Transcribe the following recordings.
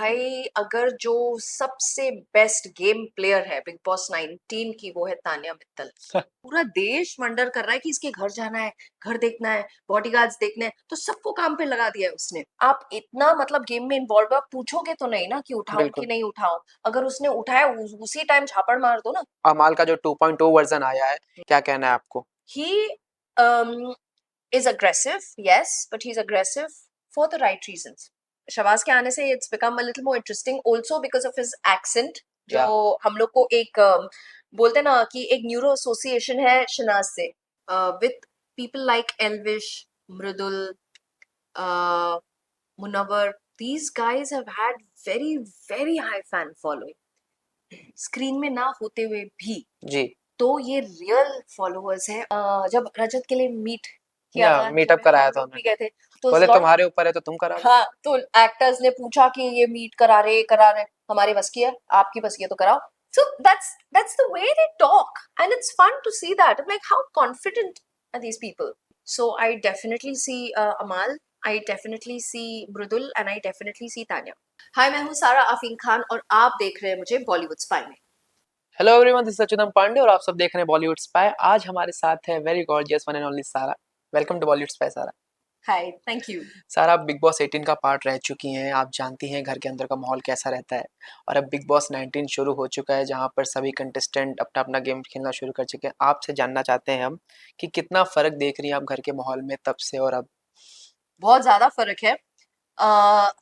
भाई अगर जो सबसे बेस्ट गेम प्लेयर है बिग बॉस 19 की वो है तान्या मित्तल। पूरा देश वंडर कर रहा है कि इसके घर जाना है, घर देखना है, बॉडीगार्ड्स देखने हैं, तो सबको काम पे लगा दिया है उसने। आप इतना मतलब गेम में इन्वॉल्व, आप पूछोगे तो नहीं ना कि उठाऊं कि बिल्कुल। नहीं उठाऊं। अगर उसने उठाया उसी टाइम झापड़ मार दो ना। अमाल का जो 2.0 वर्जन आया है, क्या कहना है आपको? ही is aggressive, yes, but he's aggressive for the right reasons. Shahbaz के आने से it's become a little more interesting also because of his accent, जो या हम लोग को एक बोलते ना कि एक न्यूरो एसोसिएशन है शनाज से, with people like Elvish, Mridul, Munawar. These guys have had very very high fan following, screen में ना होते हुए भी। जी। तो ये रियल फॉलोअर्स है। जब रजत के लिए मीट किया या था, जब मीटअप कराया हम था लोग भी उन्होंने। गए थे, तो बोले लॉट, तुम्हारे ऊपर है तो तुम करा लो। हाँ, तो एक्टर्स ने पूछा कि ये मीट करा रहे, हमारी बस की है, आपकी बस की है तो कराओ। So that's the way they talk, and it's fun to see that. I'm like, how confident are these people? So I definitely see Amal, I definitely see Mrudul, and I definitely see Tanya. हाय, मैं हूँ सारा आफीन खान और आप देख रहे हैं मुझे Bollywood spy में। Hello everyone, this is Achyutam Pandey और आप सब देख रहे हैं बॉलीवुड स्पाई। आज हमारे साथ है very gorgeous one and only सारा। वेलकम टू बॉलीवुड स्पाई सारा। हाय, थैंक यू। सारा, आप बिग बॉस 18 का पार्ट रह चुकी हैं, आप जानती हैं घर के अंदर का माहौल कैसा रहता है। और अब बिग बॉस 19 शुरू हो चुका है, जहां पर सभी कंटेस्टेंट अपना अपना गेम खेलना शुरू कर चुके हैं। आपसे जानना चाहते हैं हम कि कितना फ़र्क देख रही हैं आप घर के माहौल में तब से और अब? बहुत ज्यादा फर्क है।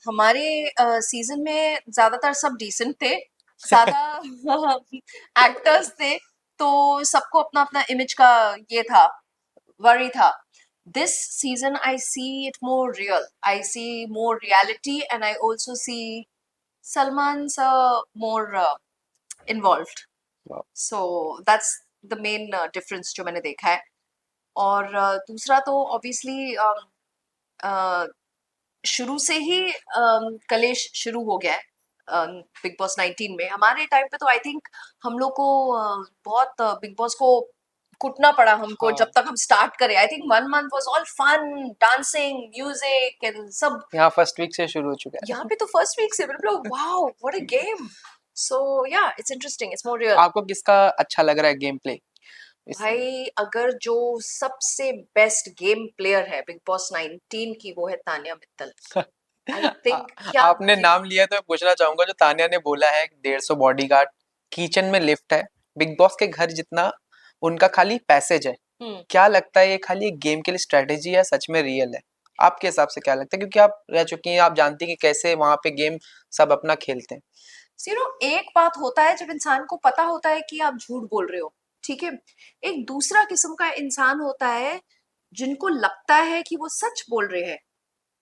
हमारे सीजन में ज्यादातर सब डिसेंट थे, ज्यादा एक्टर्स थे, तो सबको अपना अपना इमेज का ये था, वरी था। This season I see it more real, I see more reality, and I also see Salman more involved. वाह। So that's the main difference जो मैंने देखा है। और दूसरा तो ऑब्वियसली शुरू से ही कलेश शुरू हो गया है बिग बॉस 19 में। हमारे टाइम पे तो आई थिंक हम लोग को बहुत बिग बॉस को कुटना पड़ा हमको हाँ, जब तक हम स्टार्ट करें। I think 1 month was all fun, dancing, music and सब। यहाँ फर्स्ट वीक से शुरू हो चुका यहाँ है। पे तो फर्स्ट वीक से मतलब वाओ व्हाट अ गेम। सो या it's interesting, it's more real. आपको किसका अच्छा लग रहा है गेम प्ले इस समय? भाई अगर जो सबसे बेस्ट गेम प्लेयर है बिग बॉस 19 की वो है तान्या मित्तल। आई आ- थिंक क्या आपने नाम लिया तो मैं पूछना चाहूंगा, जो तान्या ने बोला है 150 बॉडीगार्ड, किचन में लिफ्ट है, बिग बॉस के घर जितना उनका खाली पैसेज है। हम्म। क्या लगता है ये खाली एक गेम के लिए स्ट्रेटेजी है, सच में रियल है? आपके हिसाब से क्या लगता है, क्योंकि आप रह चुकी हैं, आप जानती हैं कि कैसे वहां पे गेम सब अपना खेलते हैं। एक बात होता है जब इंसान को पता होता है कि आप झूठ बोल रहे हो, ठीक है। एक दूसरा किस्म का इंसान होता है जिनको लगता है कि वो सच बोल रहे हैं।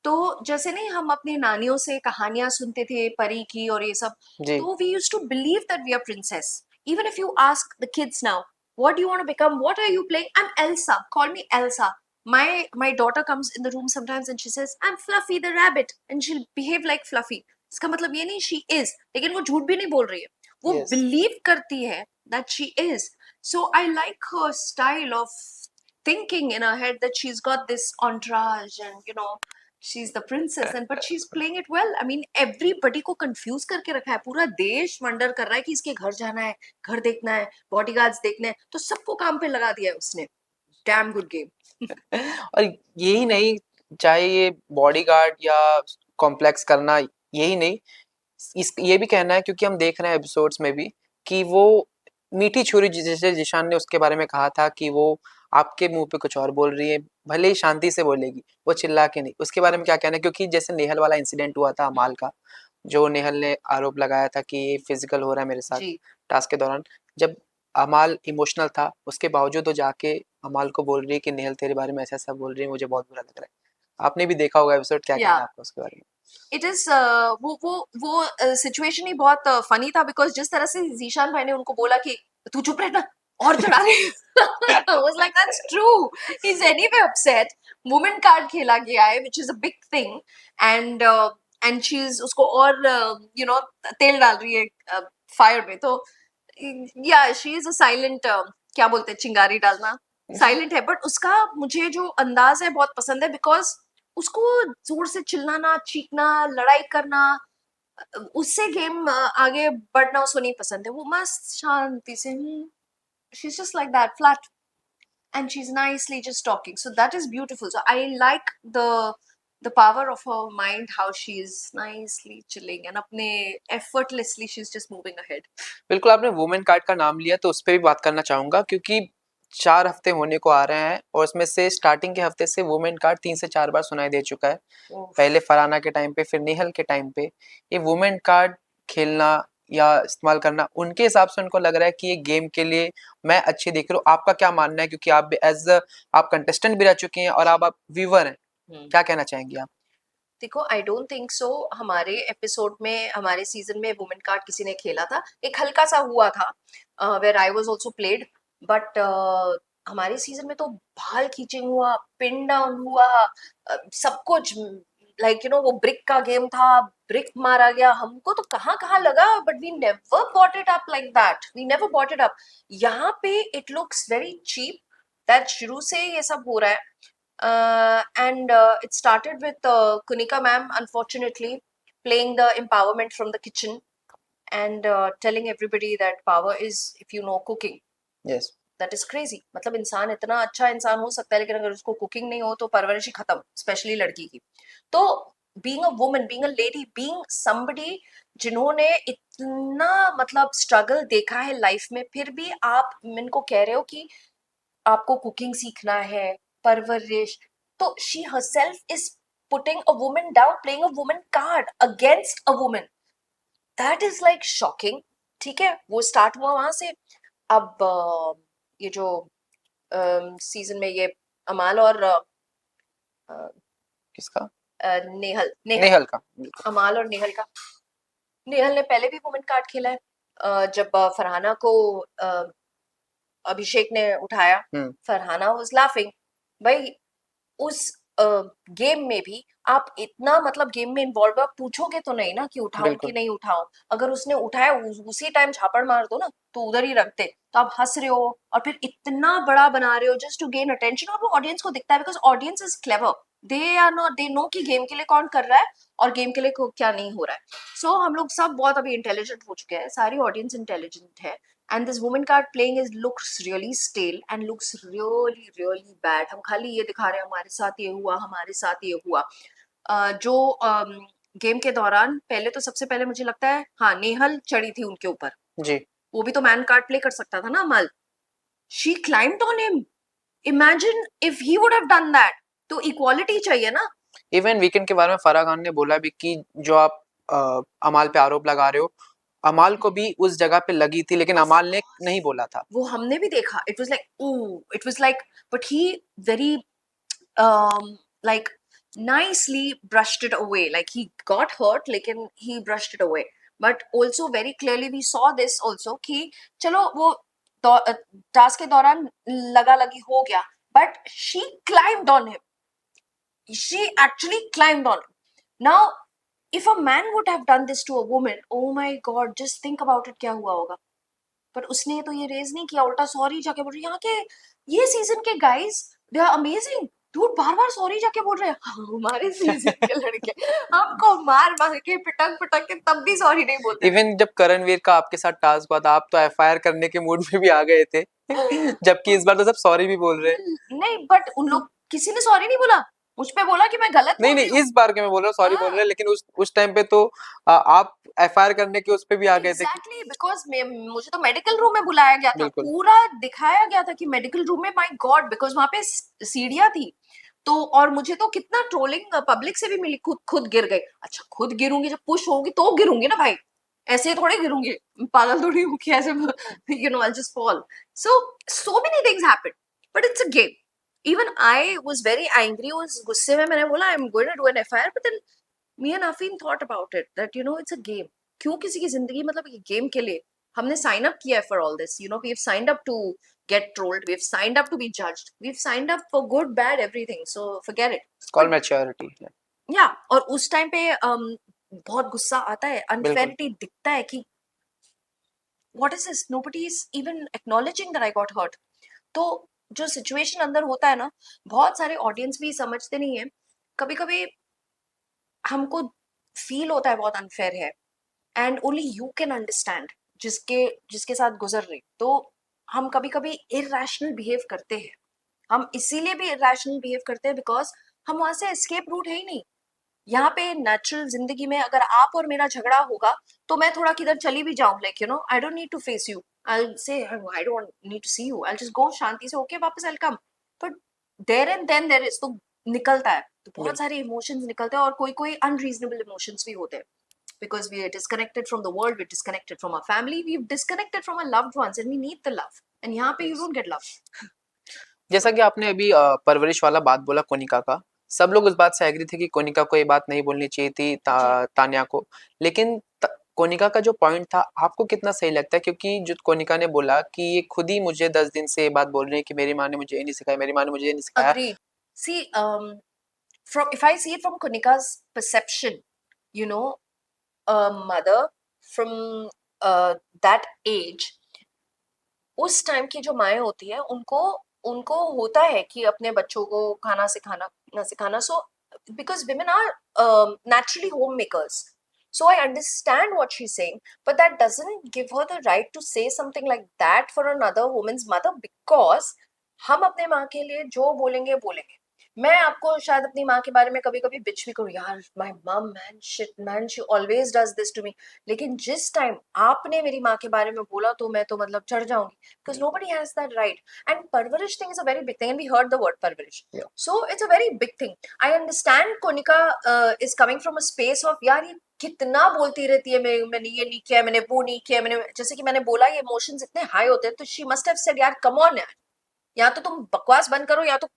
तो जैसे नहीं, हम अपनी नानियों से कहानियां सुनते थे परी की और ये सब, जी। तो we used to believe that we are princess. Even if you ask the kids now, what do you want to become, what are you playing, I'm Elsa, call me Elsa. My daughter comes in the room sometimes and she says I'm Fluffy the rabbit, and she'll behave like Fluffy. इसका मतलब ये नहीं she is, लेकिन वो झूठ भी नहीं बोल रही है, वो यस। बिलीव करती है that she is. So I like her style of thinking in her head that she's got this entourage, and she's the princess, and but she's playing it well. I mean, everybody को confuse करके रखा है, पूरा देश wonder कर रहा है कि इसके घर जाना है, घर देखना है, बॉडीगार्ड्स देखने हैं, तो सबको काम पे लगा दिया है उसने। Damn good game. और यही नहीं, चाहे ये बॉडीगार्ड या कॉम्प्लेक्स करना, यही नहीं, इस ये भी कहना है, क्योंकि हम देख रहे हैं एपिसोड्स में भी कि वो मीठी छुरी, जैसे जिशान ने उसके बारे में कहा था कि वो आपके मुंह पे कुछ और बोल रही है, भले ही शांति से बोलेगी, वो चिल्ला के नहीं। उसके बारे में क्या कहना है? क्योंकि जैसे नेहल वाला इंसिडेंट हुआ था अमाल का, जो नेहल ने आरोप लगाया था कि ये फिजिकल हो रहा है मेरे साथ जी। टास्क के दौरान, जब अमाल इमोशनल था उसके बावजूद वो जाके अमाल को बोल रही है कि नेहल तेरे बारे में ऐसा ऐसा बोल रही है, मुझे बहुत बुरा लग रहा है। आपने भी देखा होगा एपिसोड, क्या या कहना है आपका उसके बारे में? इट इज वो सिचुएशन ही बहुत फनी था, बिकॉज जिस तरह से जीशान भाई ने उनको बोला कि तू चुप रहना और चढ़ा रही was like that's true, he's anyway upset. Women card खेला गया है which is a big thing, and she's उसको और तेल डाल रही है फायर में, तो या शी इज अ साइलेंट, क्या बोलते हैं, चिंगारी डालना, साइलेंट है। बट उसका मुझे जो अंदाज है बहुत पसंद है, बिकॉज उसको जोर से चिल्लाना, चीखना, लड़ाई करना, उससे गेम आगे बढ़ना उसको नहीं पसंद है, वो मस्त शांति से she's just like that flat and she's nicely just talking, so that is beautiful. So I like the power of her mind, how she's nicely chilling and apne effortlessly she's just moving ahead. बिल्कुल, आपने women card का नाम लिया तो उस पे भी बात करना चाहूंगा, क्योंकि 4 हफ्ते होने को आ रहे हैं और उसमें से स्टार्टिंग के हफ्ते से वुमेन कार्ड 3 से 4 बार सुनाई दे चुका है। Oof. पहले फरहाना के टाइम पे, फिर नेहल के टाइम पे। ये वुमेन कार्ड खेलना या इस्तेमाल करना उनके हिसाब से उनको लग रहा है कि ये गेम के लिए मैं अच्छी देख रही हूँ। आपका क्या मानना है? क्योंकि आप आप कंटेस्टेंट भी रह चुके हैं और अब आप व्यूअर हैं। क्या कहना चाहेंगी आप? देखो, आई डोंट थिंक सो हमारे एपिसोड में, हमारे सीजन में वुमेन कार्ड किसी ने खेला था। एक हल्का सा हुआ था where I was also played, but हमारे सीजन में तो बाल खींचिंग हुआ, पिन डाउन हुआ, सब कुछ, लाइक यू नो, वो ब्रिक का गेम था, ब्रिक मारा गया, हमको तो कहाँ कहाँ लगा, but we never bought it up like that, we never bought it up. यहाँ पे it looks very cheap, that शुरू से ये सब हो रहा है। And it started with Kunika ma'am, unfortunately, playing the empowerment from the kitchen and telling everybody that power is if you know cooking. Yes. That is crazy. मतलब इंसान इतना अच्छा इंसान हो सकता है, लेकिन अगर उसको कुकिंग नहीं हो तो परवरिश ही खत्म, स्पेशली लड़की की। तो being a woman, being a lady, being somebody जिन्होंने इतना मतलब स्ट्रगल देखा है लाइफ में, फिर भी आप इनको कह रहे हो कि आपको कुकिंग सीखना है, परवरिश, तो she herself is putting a woman down, playing a woman card against a woman. That is like shocking. ठीक है, वो स्टार्ट हुआ वहां से। अब ये जो सीजन में ये अमाल और किसका? नेहल नेहल का। बिल्कुल। अमाल और नेहल का, नेहल ने पहले भी वुमेन कार्ड खेला है। जब फरहाना को अभिषेक ने उठाया, फरहाना वाज लाफिंग। भाई, उस गेम में भी आप इतना मतलब गेम में इन्वॉल्व, आप पूछोगे तो नहीं ना कि उठाऊं कि बिल्कुल। नहीं उठाऊं। अगर उसने उठाया उसी टाइम झापड़ मार दो ना, तो उधर ही रखते। तो आप हंस रहे हो और फिर इतना बड़ा बना रहे हो जस्ट टू गेन अटेंशन, और वो ऑडियंस को दिखता है, because audience is clever, they are not, they know कि गेम के लिए कौन कर रहा है और गेम के लिए क्या नहीं हो रहा है। सो हम लोग सब बहुत अभी इंटेलिजेंट हो चुके हैं, सारी ऑडियंस इंटेलिजेंट है, and this woman card playing is looks really stale and looks really bad. हम खाली ये दिखा रहे हैं हमारे साथ ये हुआ, हमारे साथ ये हुआ। जो गेम के दौरान पहले तो सबसे पहले मुझे लगता है, हाँ, नेहल चढ़ी थी उनके ऊपर जी। वो भी तो मैन कार्ड प्ले कर सकता था ना Amaal. She climbed on him, imagine if he would have done that. तो इक्वालिटी चाहिए ना। इवन वीकेंड के बारे में फराह खान ने बोला भी कि जो आप अमाल पे आरोप लगा रहे हो, अमाल को भी उस जगह पे लगी थी, लेकिन अमाल ने नहीं बोला था। वो हमने भी देखा, it was like it was like, but he very like nicely brushed it away, like he got hurt लेकिन he brushed it away, but also very clearly we saw this also कि चलो वो टास्क के दौरान लगा लगी हो गया, but she climbed on him, she actually climbed on him. Now if a man would have done this to a woman, oh my god, just think about it, क्या हुआ होगा। पर उसने तो ये रेज नहीं किया, उल्टा सॉरी जाके बोल रही। यहाँ के ये सीजन के guys, they are amazing dude, बार बार सॉरी जाके बोल रहे हैं। हमारे सीजन के लड़के हमको मार मार के पिटक पिटक के तब भी सॉरी नहीं बोलते। इवन जब करणवीर का आपके साथ टास्क हुआ था, आप तो एफआईआर करने के मूड में भी आ गए थे जबकि इस बार तो सब सॉरी भी बोल रहे हैं। नहीं, बट उन लोग किसी ने सॉरी नहीं बोला, मुझ पे बोला कि मैं गलत नहीं नहीं, इस बार के मैं बोल रहा हूँ, सॉरी बोल रहे हैं, लेकिन उस टाइम पे तो आप एफआईआर करने के उस पे भी आ गए थे। एग्जैक्टली, बिकॉज मुझे तो मेडिकल रूम में बुलाया गया था, बिल्कुल। पूरा दिखाया गया था कि मेडिकल रूम में, माय गॉड, बिकॉज वहां पे सीढ़ियां थी। तो और मुझे तो कितना ट्रोलिंग पब्लिक से भी मिली, खुद गिर गई। अच्छा, खुद गिरूंगी, जब पुश होगी तो गिरूंगी ना भाई, ऐसे थोड़े गिरूंगी, पागल थोड़ी हूँ कि ऐसे you know I just fall. So many things happened, but it's a game. Even I was very angry, उस गुस्से में मैंने बोला I am going to do an FIR, but then me and Afeen thought about it that you know it's a game. क्यों किसी की जिंदगी, मतलब ये गेम के लिए हमने साइन अप किया है for all this, you know, we have signed up to get trolled, we've signed up to be judged, we've signed up for good bad everything, so forget it. It's called maturity. Yeah, और उस time पे बहुत गुस्सा आता है, अनफेयरिटी दिखता है कि what is this, nobody is even acknowledging that I got hurt. तो जो सिचुएशन अंदर होता है ना, बहुत सारे ऑडियंस भी समझते नहीं है, कभी कभी हमको फील होता है बहुत अनफेयर है, and only you can understand जिसके जिसके साथ गुजर रही। तो हम कभी कभी इरेशनल बिहेव करते हैं, हम इसीलिए भी इरेशनल बिहेव करते हैं बिकॉज हम वहां से एस्केप रूट है ही नहीं। यहाँ पे नेचुरल जिंदगी में अगर आप और मेरा झगड़ा होगा तो मैं थोड़ा किधर चली भी जाऊं, like you know I don't need to face you, I say I don't need to see you, I just go शांति से, ओके वापस I come. But there and then there is, तो निकलता है, तो बहुत बिल्कुल। सारे इमोशंस निकलते हैं और कोई कोई अनरीजनेबल इमोशंस भी होते हैं because we are disconnected from the world, we're disconnected from our family, we've disconnected from our loved ones and we need the love, and यहाँ पे you Yes. don't get love. जैसा कि आपने अभी परवरिश वाला बात बोला कोनिका का, सब लोग उस बात से एग्री थे कि कोनिका को ये बात नहीं बोलनी चाहिए थी जी तान्या को। लेकिन कोनिका का जो पॉइंट था आपको कितना सही लगता है? क्योंकि जो कोनिका ने बोला कि ये खुद ही मुझे 10 दिन से ये बात बोल रही है कि मेरी माँ ने मुझे ये नहीं सिखाया, मेरी माँ ने मुझे ये नहीं सिखाया। agreed. See, from if I see it from Konika's perception, you know, a mother from that age, उस टाइम की जो माएँ होती है उनको उनको होता है कि अपने बच्चों को खाना सिखाना ना सिखाना। So because women are naturally homemakers, so I understand what she's saying, but that doesn't give her the right to say something like that for another woman's mother, because हम अपने माँ के लिए जो बोलेंगे बोलेंगे। मैं आपको शायद अपनी माँ के बारे में कभी कभी बिच भी करूँ, यार my mom man shit man she always does this to me, लेकिन जिस टाइम आपने मेरी माँ के बारे में बोला तो मैं तो मतलब चढ़ जाऊंगी, because nobody has that right. And parvarish thing is a very big thing, and we heard the word parvarish, Yeah. so it's a very big thing. I understand Konika is coming from a space of यार ये कितना बोलती रहती है, मैंने ये नहीं किया, मैंने वो नहीं किया, मैंने, जैसे कि मैंने बोला ये इमोशंस इतने हाई होते हैं, तो शी मस्ट हैव सेड यार कम ऑन यार, या तो तुम बकवास बंद करो या तो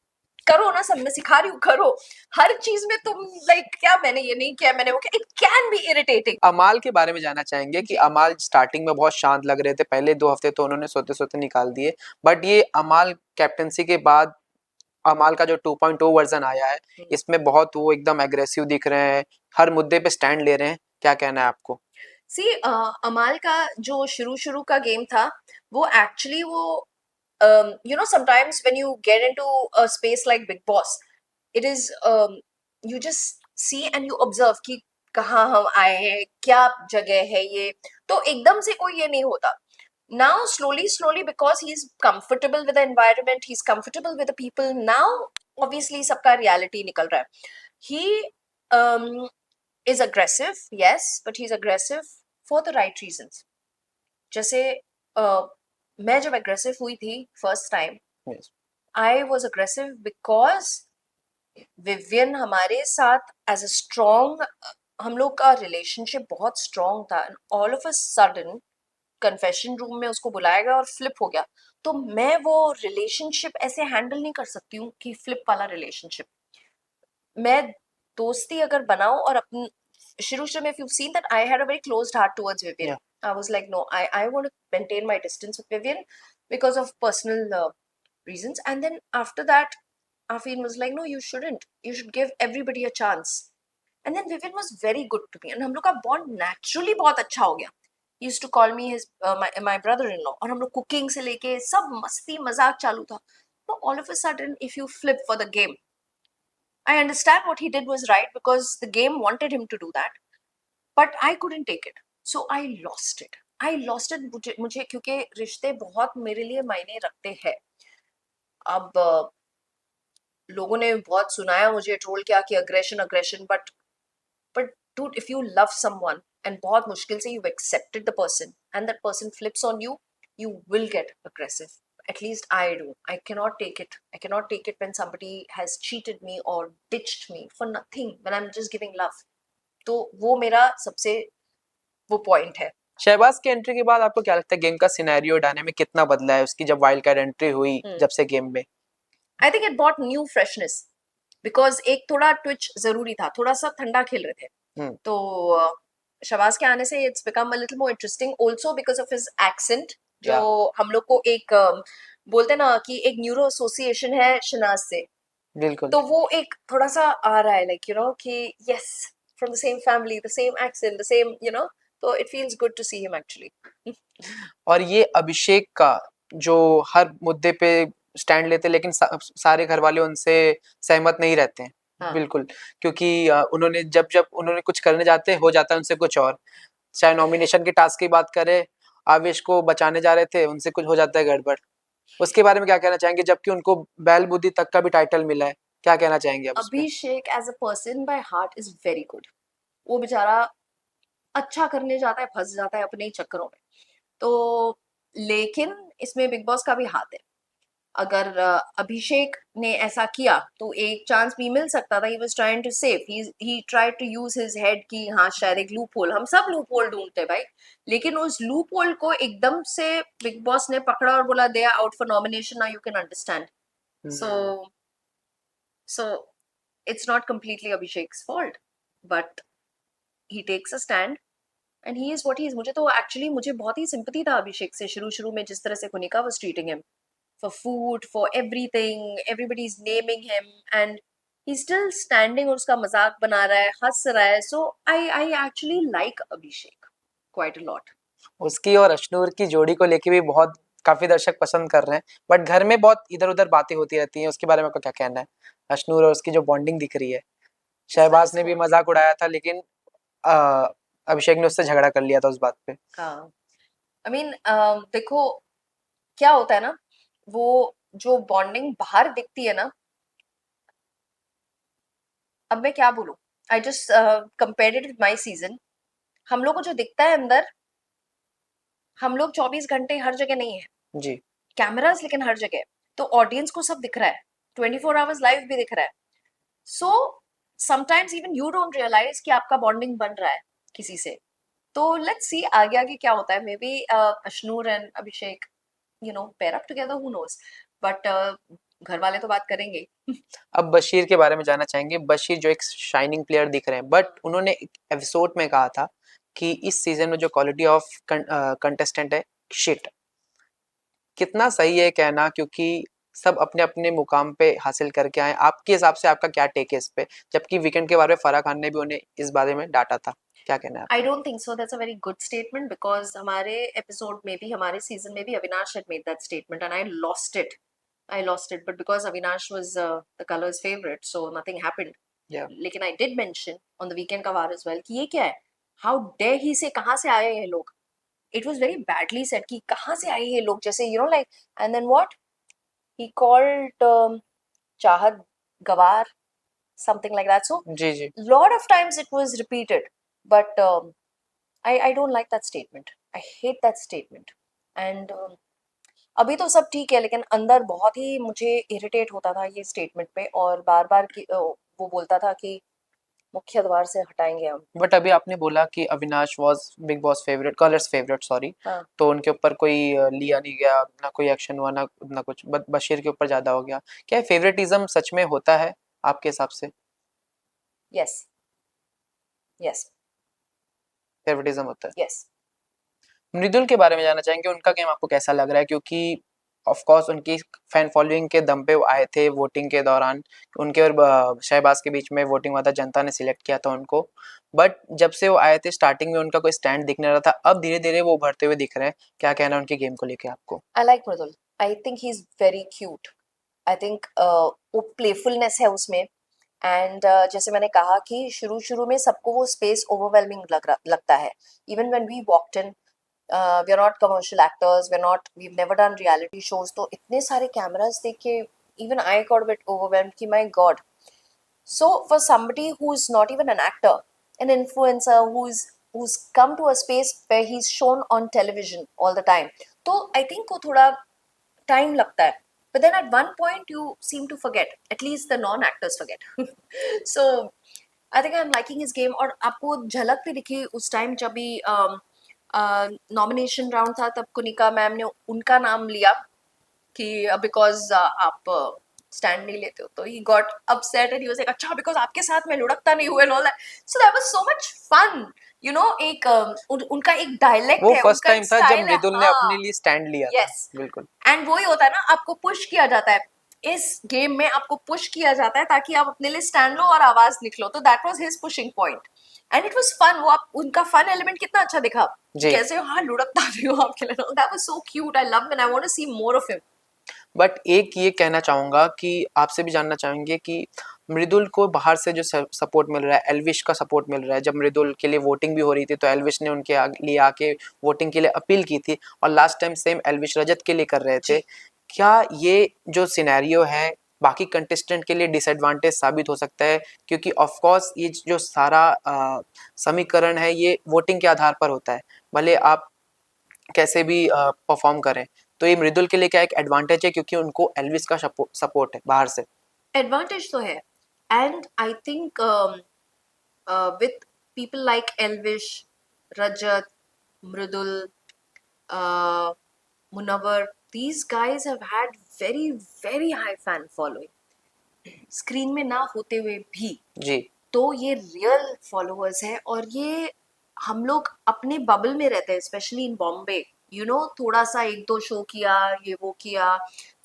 करो ना, सब मैं सिखा रही हूँ करो, हर चीज में तुम लाइक क्या मैंने ये नहीं किया, मैंने वो किया, इट कैन बी इरिटेटिंग। अमाल के बारे में जानना चाहेंगे कि जी अमाल स्टार्टिंग में बहुत शांत लग रहे थे, पहले 2 हफ्ते तो उन्होंने सोते-सोते निकाल दिए। बट ये अमाल कैप्टेंसी के बाद अमाल का जो 2.0 वर्जन आया है, इसमें बहुत वो एकदम एग्रेसिव दिख रहे हैं, हर मुद्दे पे स्टैंड ले रहे हैं। क्या कहना है आपको? सी अमाल का जो शुरू शुरू का गेम था वो एक्चुअली वो you know, sometimes when you get into a space like Big Boss, it is you just see and you observe कि कहाँ हम आए हैं, क्या जगह है ये, तो एकदम से कोई ये नहीं होता। Now slowly because he is comfortable with the environment, he's comfortable with the people, now obviously सबका reality निकल रहा है। He um, is aggressive, yes, but he's aggressive for the right reasons. जैसे मैं जब अग्रेसिव हुई थी first time, Yes. I was aggressive because Vivian हमारे साथ एज अ स्ट्रॉन्ग, हम लोग का रिलेशनशिप बहुत स्ट्रॉन्ग था, all of a sudden confession room में उसको बुलाया गया और फ्लिप हो गया। तो मैं वो रिलेशनशिप ऐसे हैंडल नहीं कर सकती हूँ कि फ्लिप वाला रिलेशनशिप। मैं दोस्ती अगर बनाऊं और अपन शुरू शुरू में, if you've seen that I had a very closed heart towards Vivian. Yeah. I was like, no, I want to maintain my distance with Vivian because of personal reasons. And then after that, Afeen was like, no, you shouldn't. You should give everybody a chance. And then Vivian was very good to me, and हम लोग का bond naturally बहुत अच्छा हो गया. He used to call me his my brother-in-law, और हम लोग cooking से लेके सब मस्ती मजाक चालू था. So all of a sudden, if you flip for the game, I understand what he did was right because the game wanted him to do that, but I couldn't take it. So I lost it. I lost it मुझे क्योंकि रिश्ते बहुत मेरे लिए मायने रखते हैं। अब लोगों ने बहुत सुनाया, मुझे ट्रोल किया कि aggression aggression, but dude, if you love someone and बहुत मुश्किल से you've accepted the person and that person flips on you, you will get aggressive. At least I do. I cannot take it. I cannot take it when somebody has cheated me or ditched me for nothing when I'm just giving love. तो वो मेरा सबसे वो point है। शहबाज की entry के बाद आपको क्या लगता है गेम का सिनेरियो डायनामिक कितना बदला है उसकी, जब वाइल्ड कार्ड एंट्री हुई जब से गेम में? I think it brought new freshness because एक थोड़ा ट्विच जरूरी था, थोड़ा सा ठंडा खेल रहे थे, तो शहबाज के आने से it's become a little more interesting also because of his accent, जो हम लोग को एक बोलते ना कि एक न्यूरो एसोसिएशन है शनाज से, बिल्कुल, तो वो एक थोड़ा सा आ रहा है, लाइक यू नो कि yes from the same family, the same accent, the same you know, तो it feels good to see him actually. और ये अभिषेक का जो हर मुद्दे पे स्टैंड लेते लेकिन सारे घर वाले उनसे सहमत नहीं रहते हैं। हाँ। बिल्कुल, क्योंकि उन्होंने जब उन्होंने कुछ करने जाते हो जाता है उनसे कुछ और। चाहे नॉमिनेशन के टास्क की बात करें, आवेश को बचाने जा रहे थे, उनसे कुछ हो जाता है गड़बड़। उसके बारे में क्या कहना चाहेंगे, जबकि उनको बैल बुद्धि तक का भी टाइटल मिला है, क्या कहना चाहेंगे आप उस पे? Abhishek as a person by heart is very good. वो बेचारा अच्छा करने जाता है, फंस जाता है अपने ही चक्करों में। तो लेकिन इसमें बिग बॉस का भी हाथ है। अगर अभिषेक ने ऐसा किया तो एक चांस भी मिल सकता था। He was trying to save, he tried to use his head कि हाँ शायद एक लूप होल, हम सब लूप होल ढूंढते हैं भाई। लेकिन उस लूप होल को एकदम से बिग बॉस ने पकड़ा और बोला they are out for nomination, now you can understand. So so it's not completely Abhishek's fault, but he takes a stand and he is what he is. मुझे तो एक्चुअली मुझे बहुत ही सिंपैथी था अभिषेक से शुरू शुरू में, जिस तरह से Kunika was treating him for food, for everything. Everybody's naming him, and he's still standing और उसका मजाक बना रहा है, हंस रहा है. So I actually like Abhishek quite a lot. उसकी और अशनूर की जोड़ी को लेके भी बहुत काफी दर्शक पसंद कर रहे हैं, बट घर में बहुत इधर उधर बातें होती रहती हैं। उसके बारे में आपका क्या कहना है? अशनूर और उसकी जो बॉन्डिंग दिख रही है, शहबाज ने भी मजाक उड़ाया था, लेकिन अ, अभिषेक ने उससे झगड़ा कर लिया था उस बात पे। हाँ, I mean देखो क्या होता है ना, वो जो बॉन्डिंग बाहर दिखती है ना, अब मैं क्या बोलूं, I just compared it with my season. हम लोग को जो दिखता है अंदर, हम लोग 24 घंटे हर जगह नहीं है, जी। कैमरास लेकिन हर जगह है। तो ऑडियंस को सब दिख रहा है, 24 आवर्स लाइव भी दिख रहा है। So sometimes even you don't realize कि आपका बॉन्डिंग बन रहा है किसी से। तो लेट्स सी आगे आगे क्या होता है। May be Ashnoor and Abhishek pair up together, who knows. But घर वाले तो बात करेंगे। अब बशीर के बारे में जानना चाहेंगे। बशीर जो एक शाइनिंग प्लेयर दिख रहे हैं, बट उन्होंने एक एपिसोड में कहा था कि इस सीजन में जो क्वालिटी ऑफ कंटेस्टेंट है शिट। कितना सही है कहना, क्योंकि सब अपने अपने मुकाम पे हासिल करके आए। आपके हिसाब से आपका क्या टेक है इस पे, जबकि वीकेंड के बारे में फराह खान ने भी उन्हें इस बारे में डांटा था, क्या कहना है आई आपका? Don't think so that's a very good statement, because हमारे एपिसोड में भी, हमारे सीजन में भी Avinash had made that statement and I lost it, but because Avinash was the color's favorite, so nothing happened. या लेकिन I did mention on the weekend का वार as well कि ये क्या है, how dare he से, कहाँ से आए ये लोग। It was very badly said कि कहाँ से आए ये लोग, जैसे like, and then what he called चाहत गवार, something like that. So ji ji. lot of times it was repeated, but I don't like that statement. I hate that statement. And अभी तो सब ठीक है, लेकिन अंदर बहुत ही मुझे इरिटेट होता था ये स्टेटमेंट पे, और बार बार वो बोलता था कि मुख्य द्वार से हटाएंगे हम। बट अभी आपने बोला कि Avinash was big boss favourite, colours favourite sorry, हाँ, तो उनके ऊपर कोई लिया नहीं गया, ना कोई एक्शन हुआ, ना कुछ, बशीर के ऊपर ज्यादा हो गया। क्या फेवरेटिज्म सच में होता है आपके हिसाब से? यस यस फेवरेटिज्म होता है। यस। मृदुल के बारे में जानना चाहेंगे, उनका गेम आपको कैसा लग रहा है? क्योंकि ऑफ कोर्स उनकी फैन फॉलोइंग के दम पे वो आए थे वोटिंग के दौरान। उनके और शहबाज के बीच में वोटिंग हुआ था, जनता ने सिलेक्ट किया था उनको। बट जब से वो आए थे स्टार्टिंग में उनका कोई स्टैंड दिख नहीं रहा था, अब धीरे धीरे वो उभरते हुए दिख रहे हैं। क्या कहना है उनके गेम को लेके आपको? I like Mridul. I think he is very cute. I think वो प्लेफुलनेस है उसमें। एंड जैसे मैंने कहा कि शुरू शुरू में सबको वो स्पेस ओवरवेलमिंग लगता है। Even when we walked in, we are not commercial actors, we've never done reality shows, तो इतने सारे कैमरास देख के even I got a bit overwhelmed कि my god. So for somebody who's not even an actor, an influencer who's come to a space where he's shown on television all the time, तो I think वो थोड़ा time लगता है। But then at one point you seem to forget, at least the non-actors forget. So I think I'm liking his game। और आपको झलक भी दिखी उस टाइम जब भी नॉमिनेशन राउंड था, तब कुनिका मैम ने उनका नाम लिया कि बिकॉज आप स्टैंड नहीं लेते हो, तो he got upset and he was like अच्छा बिकॉज आपके साथ मैं लुढ़कता नहीं हुआ and all that. So that was so much fun. एक उनका एक डायलेक्ट वो है, फर्स्ट उनका टाइम एक था जब स्टाइल है। मृदुल ने हाँ, अपने लिए स्टैंड लिया था। यस। बिल्कुल। एंड वही होता है ना, आपको पुश किया जाता है इस गेम में, आपको पुश किया जाता है ताकि आप अपने लिए स्टैंड लो और आवाज निकलो। तो that was his pushing point and it was fun. वो आप उनका फन एलिमेंट कितना अच्छा दिखा कि जी। कैसे हाँ लुढ़कता भी हो आपके लिए। That was so cute. I love and I want to see more of him. But एक ये कहना चाहूंगा कि आपसे भी जानना चाहेंगे कि मृदुल को बाहर से जो सपोर्ट मिल रहा है, एल्विश का सपोर्ट मिल रहा है। जब मृदुल के लिए वोटिंग भी हो रही थी तो एल्विश ने उनके लिए आके वोटिंग के लिए अपील की थी, और लास्ट टाइम सेम एल्विश रजत के लिए कर रहे थे। जी क्या ये जो सिनेरियो है बाकी कंटेस्टेंट के लिए डिसएडवांटेज साबित हो सकता है? क्योंकि ऑफ कोर्स ये जो सारा समीकरण है ये वोटिंग के आधार पर होता है, भले आप कैसे भी परफॉर्म करें। तो ये मृदुल के लिए क्या एक एडवांटेज है क्योंकि उनको एल्विस का सपोर्ट है बाहर से। एडवांटेज तो है, and I think with people like Elvish, Rajat, Mridul, Munawar, these guys have had very very high fan following. Screen में ना होते हुए भी जी तो ये रियल फॉलोअर्स हैं, और ये हम लोग अपने बबल में रहते हैं, specially in Bombay. You know, थोड़ा सा एक दो शो किया, ये वो किया,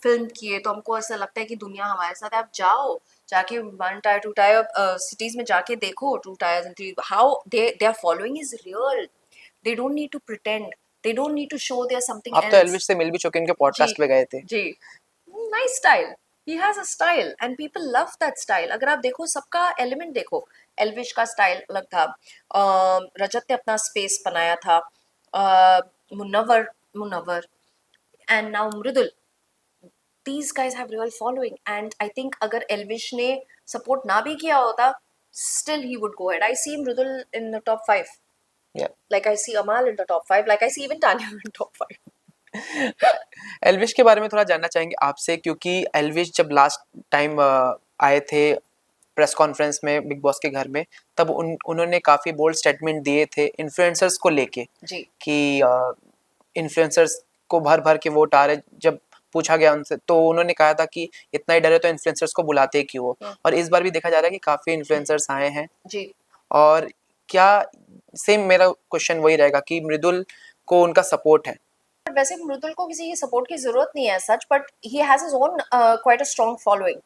फिल्म किए, तो हमको ऐसा लगता है कि दुनिया हमारे साथ है। आप जाओ, जाके 1 टायर 2 टायर सिटीज में जाके देखो, 2 tires and 3, how they are following is real. They don't need to pretend, they don't need to show they are something आप तो एल्स। एल्विस से मिल भी चुके, इनके जी पॉडकास्ट पे गए थे। जी, nice style, he has a style and people love that style. अगर आप देखो, सबका एलिमेंट देखो, एल्विश का स्टाइल अलग था, रजत ने अपना स्पेस बनाया था, Munawar Munawar and now Mridul, these guys have real following, and I think अगर एल्विश ने सपोर्ट ना भी किया होता, still he would go ahead. I see Mridul in the top 5, Yeah. like I see Amal in the top 5, like I see even Tanya in top 5. Elvish के बारे में थोड़ा जानना चाहेंगे आपसे, क्योंकि एल्विश जब लास्ट टाइम आए थे प्रेस कॉन्फ्रेंस में बिग बॉस के घर में, तब उन्होंने काफ़ी बोल्ड स्टेटमेंट दिए थे इन्फ्लुएंसर्स को लेके जी कि इन्फ्लुएंसर्स को भर भर के वोट आ रहे। जब पूछा गया उनसे तो उन्होंने कहा था कि इतना ही डर है तो इन्फ्लुएंसर्स को बुलाते क्यों हो। और इस बार भी देखा जा रहा है कि काफ़ी इन्फ्लुएंसर्स आए हैं। जी और क्या सेम मेरा क्वेश्चन वही रहेगा कि मृदुल को उनका सपोर्ट है? बट वैसे मृदुल को किसी की सपोर्ट की जरूरत नहीं है सच, but he has his own quite a strong following.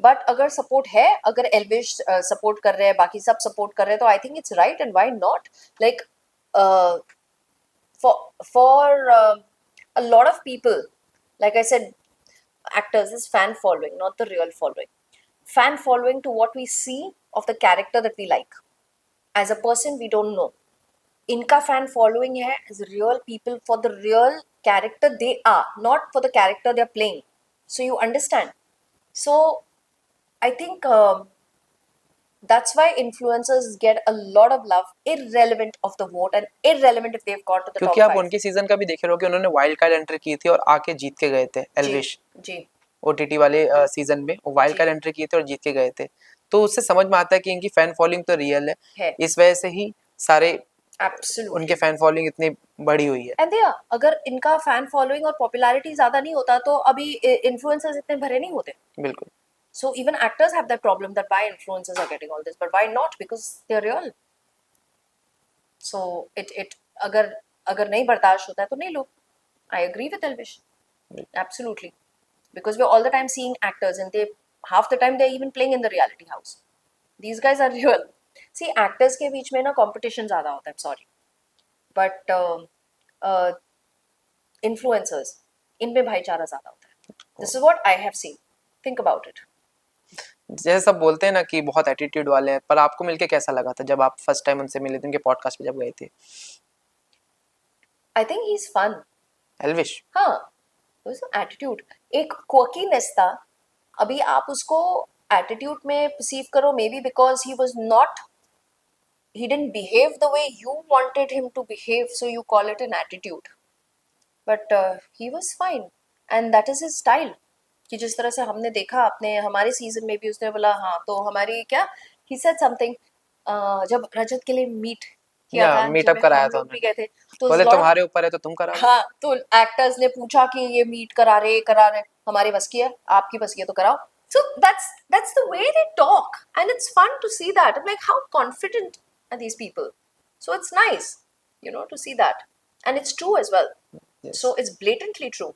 But अगर सपोर्ट है, अगर एल्विश सपोर्ट कर रहे हैं, बाकी सब सपोर्ट कर रहे हैं, तो I think it's right, and why not. Like for a lot of people, like I said, actors is fan following, not the real following. Fan following to what we see of the character that we like. As a person, we don't know. इनका fan following है as real people for the real character they are, not for the character they are playing. So you understand. So I think that's why influencers get a lot of love, irrelevant of the vote and irrelevant if they've got to the top क्योंकि आप 5. उनके season का भी देखे रहोगे, उन्होंने wild card entry की थी और आके जीत के गए थे। एल्विश जी ओटीटी वाले सीजन में वो वाइल्ड जी कार्ड एंट्री किए थे और जीत के गए थे। तो उससे समझ में आता है कि इनकी फैन फॉलोइंग तो रियल है। है इस वजह से ही सारे एब्सोल्युटली। उनके फैन फॉलोइंग इतनी बड़ी हुई है। एंड दिया, अगर इनका फैन फॉलोइंग और पॉपुलैरिटी ज्यादा नहीं होता तो अभी इन्फ्लुएंसर्स इतने भरे नहीं होते। बिल्कुल। So even actors have that problem that why influencers are getting all this, but why not? Because they're real. So it अगर अगर नहीं बर्दाश्त होता है तो नहीं लो। I agree with Elvish. Absolutely. Because we're all the time seeing actors and they half the time they're even playing in the reality house. These guys are real. See, actors के बीच में ना competition ज़्यादा होता है, sorry. But influencers, इनमें भाईचारा ज़्यादा होता है. This is what I have seen. Think about it. जैसे सब बोलते हैं ना कि बहुत एटीट्यूड वाले हैं, पर आपको मिलके कैसा लगा था जब आप फर्स्ट टाइम उनसे मिले थे, उनके पॉडकास्ट पे जब गए थे? I think he's fun. Elvish हाँ, एटीट्यूड एक क्वर्कीनेस था। अभी आप उसको एटीट्यूड में परसीव करो, may be because he was not, he didn't behave the way you wanted him to behave, so you call it an attitude. But he was fine, and that is his style. कि जिस तरह से हमने देखा अपने हमारे season में भी, उसने बोला हाँ तो हमारी क्या, he said something, जब रजत के लिए मीट किया या था, मीटअप जब कराया हम था लोग भी उन्होंने, गए थे, तो बोले lot of तुम्हारे ऊपर है तो तुम करा लो। हाँ, तो एक्टर्स ने पूछा कि ये मीट करा रहे, हमारी बस की है, आपकी बस की है तो कराओ। So that's the way they talk, and it's fun to see that. I'm like, how confident are these people? So it's nice, to see that, and it's true as well. Yes. So it's blatantly true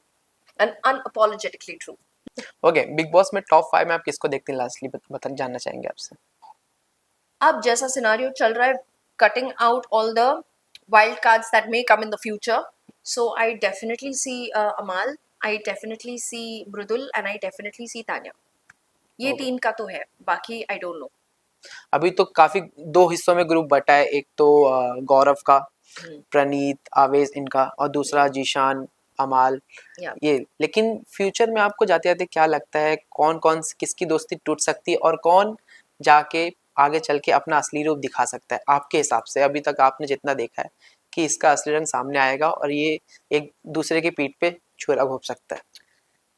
and unapologetically true. Okay, big boss में top 5 में आप किसको देखते हैं? Lastly बता जानना चाहेंगे आपसे। अब जैसा सिनारियो चल रहा है, cutting out all the wild cards that may come in the future, so I definitely see Amal, I definitely see Mridul, and I definitely see Tanya. ये होगा। 3 का तो है, बाकी आई डोंट नो। अभी तो काफी 2 हिस्सों में ग्रुप बटा है, एक तो गौरव का, प्रणीत, आवेश इनका, और दूसरा जीशान, अमाल, या ये। लेकिन फ्यूचर में आपको जाते जाते क्या लगता है, कौन कौन किसकी दोस्ती टूट सकती है और कौन जाके आगे चल के अपना असली रूप दिखा सकता है आपके हिसाब से? अभी तक आपने जितना देखा है कि इसका असली रंग सामने आएगा और ये एक दूसरे की पीठ पे छुरा घोंप सकता है?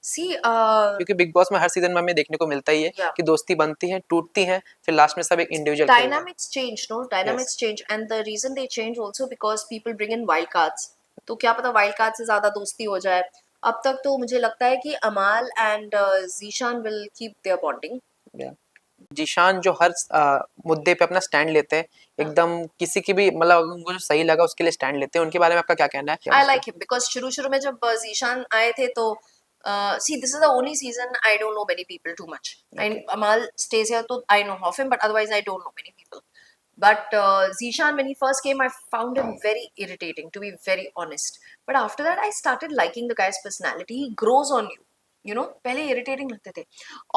सी क्योंकि बिग बॉस में हर सीजन में हमें देखने को मिलता ही है या कि दोस्ती बनती है, टूटती है, फिर लास्ट में सब एक इंडिविजुअल खेलते हैं। dynamics change, no, dynamics yes, change, and the reason they change also because people bring in wild cards. तो क्या पता वाइल्ड कार्ड से ज्यादा दोस्ती हो जाए। अब तक तो मुझे लगता है कि अमाल and Zeeshan will keep their bonding. Zeeshan जो हर मुद्दे पे अपना स्टैंड लेते हैं, एकदम किसी की भी मतलब उनको जो सही लगा उसके लिए स्टैंड लेते हैं, उनके बारे में आपका क्या कहना है? आई लाइक हिम बिकॉज शुरू शुरू में जब जीशान आए थे तो see this is the only season I don't know many people too much. And अमाल स्टेज हियर तो I know of him but otherwise I don't know many people. But Zishan, when he first came, I found him very irritating, to be very honest. But after that, I started liking the guy's personality. He grows on you. You know, पहले irritating लगते थे।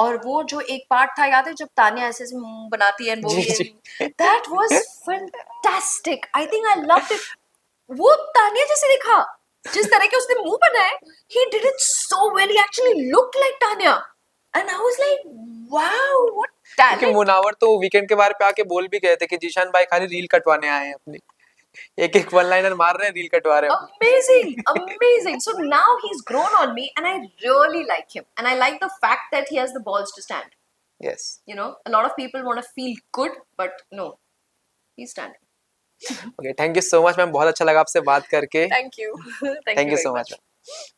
और वो जो एक part था याद है जब तानिया ऐसे ऐसे मुंह बनाती है and वो जी ये जी that was fantastic. I think I loved it. वो तानिया जैसे दिखा, जिस तरह के उसने मुंह बनाए, he did it so well. He actually looked like Tanya, and I was like, wow, what क्योंकि talent. मुनावर तो वीकेंड के बारे पे आके बोल भी गए थे कि जीशान भाई खाली रील कटवाने आए हैं अपनी, एक एक वन लाइनर मार रहे हैं, रील कटवा रहे हैं अपनी। Amazing, amazing. So now he's grown on me, and I really like him. And I like the fact that he has the balls to stand. Yes, You know, a lot of people want to feel good, but no, he's standing. Okay, thank you so much ma'am, बहुत अच्छा लगा आपसे बात करके। Thank you. Thank thank you you very so much. Much.